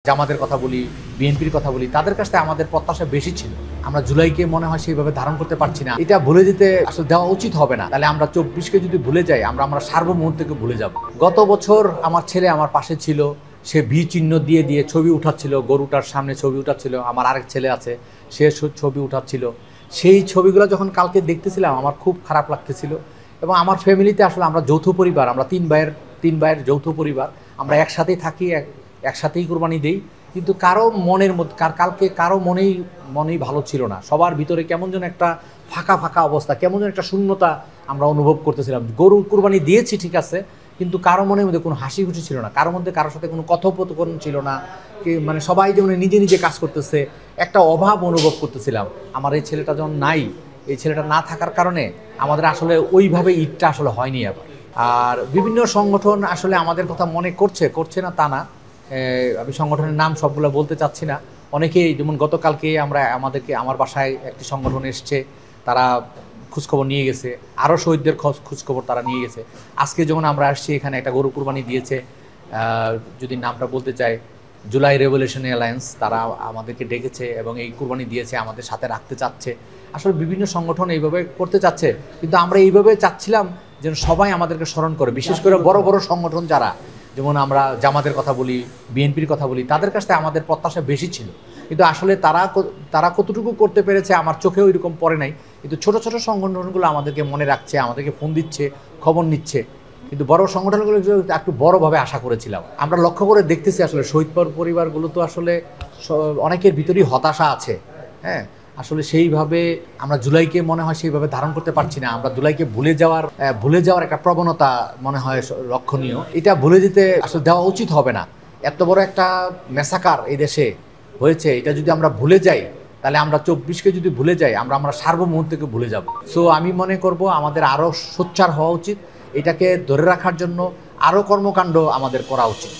জামাতের কথা বলি, বিএনপির কথা বলি, তাদের কাছ থেকে আমাদের প্রত্যাশা বেশি ছিল। আমরা জুলাইকে মনে হয় সেইভাবে ধারণ করতে পারছি না। এটা ভুলে যেতে আসলে দেওয়া উচিত হবে না। তাহলে আমরা ২৪কে যদি ভুলে যাই, আমরা সার্বভৌমত্বকে ভুলে যাব। গত বছর আমার ছেলে আমার পাশে ছিল, সে ভি চিহ্ন দিয়ে দিয়ে ছবি উঠাচ্ছিল, গরুটার সামনে ছবি উঠাচ্ছিল। আমার আরেক ছেলে আছে, সে ছবি উঠাচ্ছিল। সেই ছবিগুলো যখন কালকে দেখতেছিলাম আমার খুব খারাপ লাগতেছিল। এবং আমার ফ্যামিলিতে আসলে আমরা যৌথ পরিবার, আমরা তিন ভাইয়ের যৌথ পরিবার। আমরা একসাথেই থাকি, একসাথেই কোরবানি দেই। কিন্তু কারো মনের মধ্যে কালকে কারো মনেই ভালো ছিল না। সবার ভিতরে কেমন যেন একটা ফাঁকা ফাঁকা অবস্থা, কেমন যেন একটা শূন্যতা আমরা অনুভব করতেছিলাম। গরু কোরবানি দিয়েছি ঠিক আছে, কিন্তু কারো মনের মধ্যে কোনো হাসি খুশি ছিল না, কারোর মধ্যে কারোর সাথে কোনো কথোপকথন ছিল না। মানে সবাই যেমন নিজে নিজে কাজ করতেছে, একটা অভাব অনুভব করতেছিলাম। আমার এই ছেলেটা যখন নাই, এই ছেলেটা না থাকার কারণে আমাদের আসলে ওইভাবে ঈদটা আসলে হয়নি আবার। আর বিভিন্ন সংগঠন আসলে আমাদের কথা মনে করছে না তা না। আমি সংগঠনের নাম সবগুলো বলতে চাচ্ছি না। অনেকেই যেমন গতকালকে আমার বাসায় একটি সংগঠন এসছে, তারা খোঁজখবর নিয়ে গেছে, আরও শহীদদের খোঁজখবর তারা নিয়ে গেছে। আজকে যখন আমরা আসছি এখানে একটা গরু কুরবানি দিয়েছে, যদি নামটা বলতে চাই, জুলাই রেভলিউশন অ্যালায়েন্স, তারা আমাদেরকে ডেকেছে এবং এই কুরবানি দিয়েছে, আমাদের সাথে রাখতে চাচ্ছে। আসলে বিভিন্ন সংগঠন এইভাবে করতে চাচ্ছে, কিন্তু আমরা এইভাবে চাচ্ছিলাম যেন সবাই আমাদেরকে স্মরণ করে, বিশেষ করে বড় বড় সংগঠন যারা, যেমন আমরা জামাতের কথা বলি, বিএনপির কথা বলি, তাদের কাছ থেকে আমাদের প্রত্যাশা বেশি ছিল। কিন্তু আসলে তারা কতটুকু করতে পেরেছে আমার চোখেও এরকম পড়ে নাই। কিন্তু ছোট ছোট সংগঠনগুলো আমাদেরকে মনে রাখছে, আমাদেরকে ফোন দিচ্ছে, খবর নিচ্ছে। কিন্তু বড় সংগঠনগুলো একটু বড়োভাবে আশা করেছিলাম। আমরা লক্ষ্য করে দেখতেছি আসলে শহীদ পরিবারগুলো তো আসলে অনেকের ভিতরেই হতাশা আছে। হ্যাঁ, আসলে সেইভাবে আমরা জুলাইকে মনে হয় সেইভাবে ধারণ করতে পারছি না। আমরা জুলাইকে ভুলে যাওয়ার একটা প্রবণতা মনে হয় লক্ষণীয়। এটা ভুলে যেতে আসলে দেওয়া উচিত হবে না। এত বড় একটা ম্যাসাকার এই দেশে হয়েছে, এটা যদি আমরা ভুলে যাই, তাহলে আমরা ২৪কে যদি ভুলে যাই, আমরা সার্বভৌমত্বকে ভুলে যাব। সো আমি মনে করব আমাদের আরও সোচ্চার হওয়া উচিত। এটাকে ধরে রাখার জন্য আরও কর্মকাণ্ড আমাদের করা উচিত।